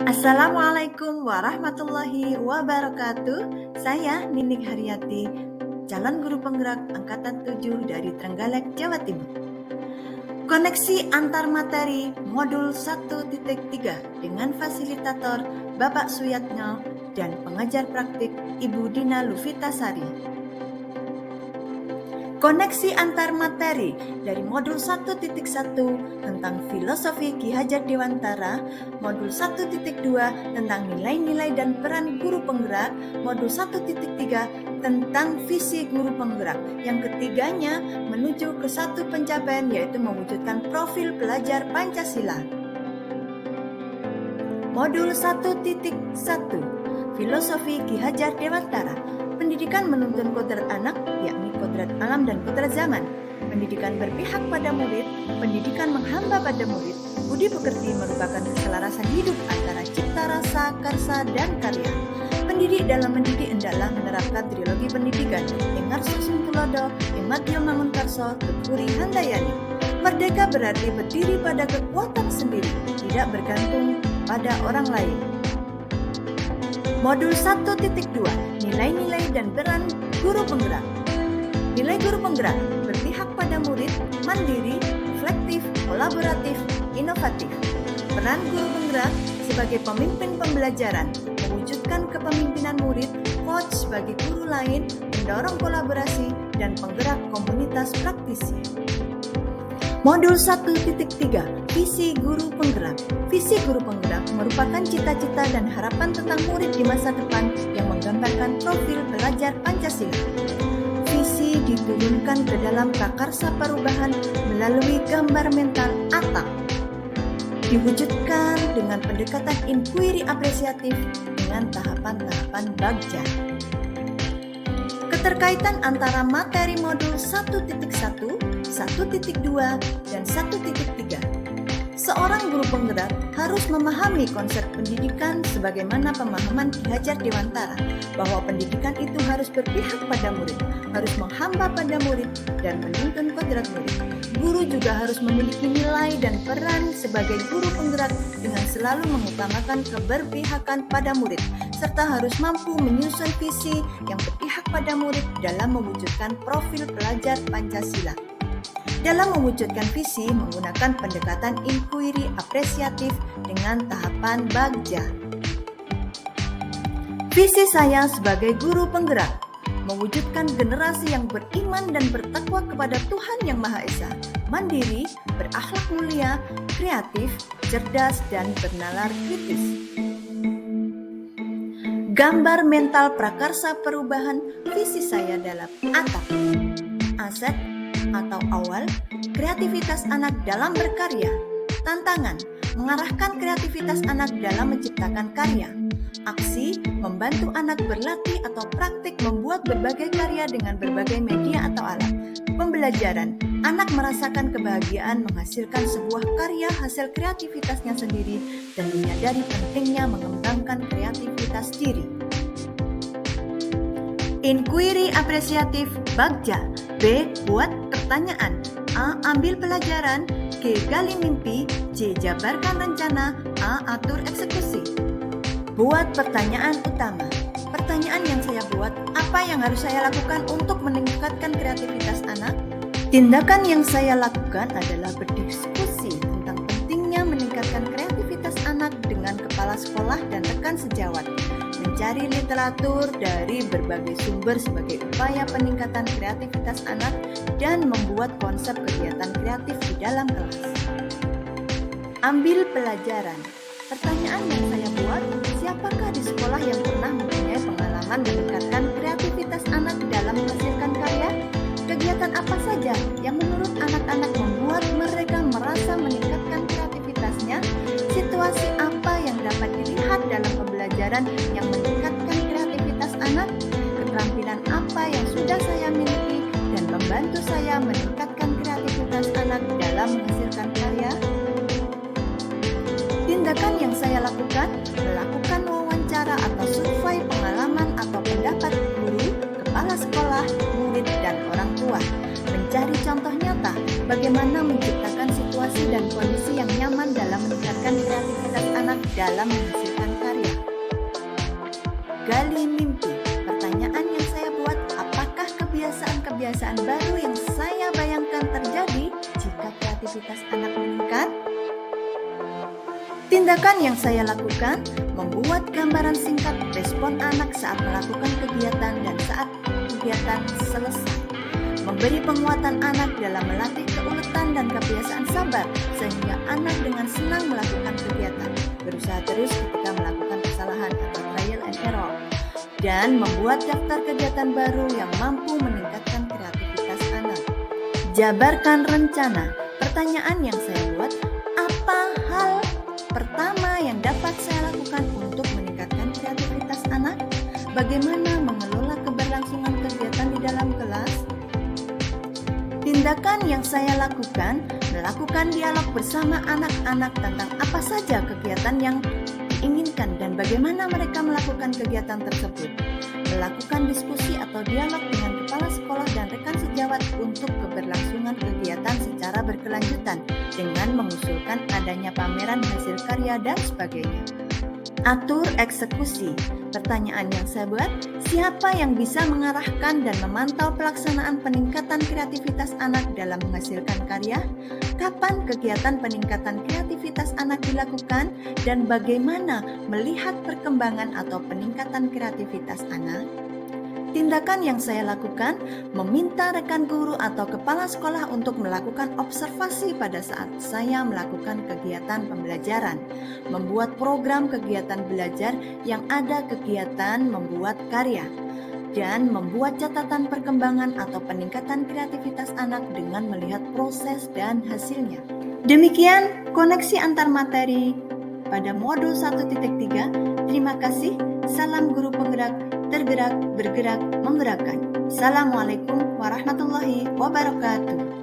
Assalamualaikum warahmatullahi wabarakatuh. Saya Nining Haryati, calon guru penggerak angkatan 7 dari Trenggalek, Jawa Timur. Koneksi antar materi modul 1.3 dengan fasilitator Bapak Suyatno dan pengajar praktik Ibu Dina Lufitasari. Koneksi antar materi dari modul 1.1 tentang filosofi Ki Hajar Dewantara, modul 1.2 tentang nilai-nilai dan peran guru penggerak, modul 1.3 tentang visi guru penggerak. Yang ketiganya menuju ke satu pencapaian, yaitu mewujudkan profil pelajar Pancasila. Modul 1.1 Filosofi Ki Hajar Dewantara. Pendidikan menuntun kodrat anak, yakni kodrat alam dan kodrat zaman. Pendidikan berpihak pada murid, pendidikan menghamba pada murid. Budi pekerti merupakan keselarasan hidup antara cipta rasa, karsa, dan karya. Pendidik dalam mendidik hendaklah menerapkan trilogi pendidikan. Ingarso Sungtulodo, Imatio Mangunkarso, Tuturi Handayani. Merdeka berarti berdiri pada kekuatan sendiri, tidak bergantung pada orang lain. Modul 1.2 Nilai-nilai dan peran guru penggerak. Nilai guru penggerak berpihak pada murid, mandiri, reflektif, kolaboratif, inovatif. Peran guru penggerak sebagai pemimpin pembelajaran, mewujudkan kepemimpinan murid, coach bagi guru lain, mendorong kolaborasi, dan penggerak komunitas praktisi. Modul 1.3 Visi Guru Penggerak. Visi guru penggerak merupakan cita-cita dan harapan tentang murid di masa depan yang menggambarkan profil pelajar Pancasila. Visi diturunkan ke dalam prakarsa perubahan melalui gambar mental ATA. Diwujudkan dengan pendekatan inquiry apresiatif dengan tahapan-tahapan bagja. Keterkaitan antara materi modul 1.1, 1.2, dan 1.3. Seorang guru penggerak harus memahami konsep pendidikan sebagaimana pemahaman Ki Hajar Dewantara, bahwa pendidikan itu harus berpihak pada murid, harus menghamba pada murid, dan menuntun kodrat murid. Guru juga harus memiliki nilai dan peran sebagai guru penggerak dengan selalu mengutamakan keberpihakan pada murid, serta harus mampu menyusun visi yang berpihak pada murid dalam mewujudkan profil pelajar Pancasila. Dalam mewujudkan visi menggunakan pendekatan inquiry apresiatif dengan tahapan bagja. Visi saya sebagai guru penggerak, mewujudkan generasi yang beriman dan bertakwa kepada Tuhan Yang Maha Esa, mandiri, berakhlak mulia, kreatif, cerdas, dan bernalar kritis. Gambar mental prakarsa perubahan visi saya dalam ATA. Aset atau awal, kreativitas anak dalam berkarya. Tantangan, mengarahkan kreativitas anak dalam menciptakan karya. Aksi, membantu anak berlatih atau praktik membuat berbagai karya dengan berbagai media atau alat. Pembelajaran, anak merasakan kebahagiaan menghasilkan sebuah karya hasil kreativitasnya sendiri dan menyadari pentingnya mengembangkan kreativitas diri. Inquiry apresiatif bagja. B. Buat pertanyaan. A. Ambil pelajaran. G. Gali mimpi. C. Jabarkan rencana. A. Atur eksekusi. Buat pertanyaan utama. Pertanyaan yang saya buat, apa yang harus saya lakukan untuk meningkatkan kreativitas anak? Tindakan yang saya lakukan adalah berdiskusi tentang pentingnya meningkatkan kreativitas anak dengan kepala sekolah dan rekan sejawat. Mencari literatur dari berbagai sumber sebagai upaya peningkatan kreativitas anak dan membuat konsep kegiatan kreatif di dalam kelas. Ambil pelajaran. Pertanyaan yang saya buat, siapakah di sekolah yang pernah mempunyai pengalaman meningkatkan kreativitas anak dalam menghasilkan karya? Kegiatan apa saja yang menurut anak-anak membuat mereka merasa meningkatkan kreativitasnya? Situasi apa yang dapat dilihat dalam pembelajaran yang meningkatkan kreativitas anak? Keterampilan apa yang sudah saya miliki dan membantu saya meningkatkan kreativitas anak dalam menghasilkan karya? Tindakan yang saya lakukan, melakukan wawancara atau survei pengalaman atau pendapat guru, kepala sekolah, murid, dan orang tua. Mencari contoh nyata bagaimana menciptakan situasi situasi dan kondisi yang nyaman dalam meningkatkan kreativitas anak dalam menghasilkan karya. Gali mimpi. Pertanyaan yang saya buat, apakah kebiasaan-kebiasaan baru yang saya bayangkan terjadi jika kreativitas anak meningkat? Tindakan yang saya lakukan, membuat gambaran singkat respon anak saat melakukan kegiatan dan saat kegiatan selesai. Memberi penguatan anak dalam melatih keuletan dan kebiasaan sabar, sehingga anak dengan senang melakukan kegiatan, berusaha terus ketika melakukan kesalahan atau trial and error, dan membuat daftar kegiatan baru yang mampu meningkatkan kreativitas anak. Jabarkan rencana. Pertanyaan yang saya buat, apa hal pertama yang dapat saya lakukan untuk meningkatkan kreativitas anak? Bagaimana mengelola keberlangsungan kegiatan di dalam kelas? Tindakan yang saya lakukan, melakukan dialog bersama anak-anak tentang apa saja kegiatan yang diinginkan dan bagaimana mereka melakukan kegiatan tersebut. Melakukan diskusi atau dialog dengan kepala sekolah dan rekan sejawat untuk keberlangsungan kegiatan secara berkelanjutan dengan mengusulkan adanya pameran hasil karya dan sebagainya. Atur eksekusi. Pertanyaan yang saya buat, siapa yang bisa mengarahkan dan memantau pelaksanaan peningkatan kreativitas anak dalam menghasilkan karya? Kapan kegiatan peningkatan kreativitas anak dilakukan dan bagaimana melihat perkembangan atau peningkatan kreativitas anak? Tindakan yang saya lakukan, meminta rekan guru atau kepala sekolah untuk melakukan observasi pada saat saya melakukan kegiatan pembelajaran, membuat program kegiatan belajar yang ada kegiatan membuat karya, dan membuat catatan perkembangan atau peningkatan kreativitas anak dengan melihat proses dan hasilnya. Demikian koneksi antar materi pada modul 1.3. Terima kasih. Salam guru penggerak, tergerak, bergerak, menggerakkan. Assalamualaikum warahmatullahi wabarakatuh.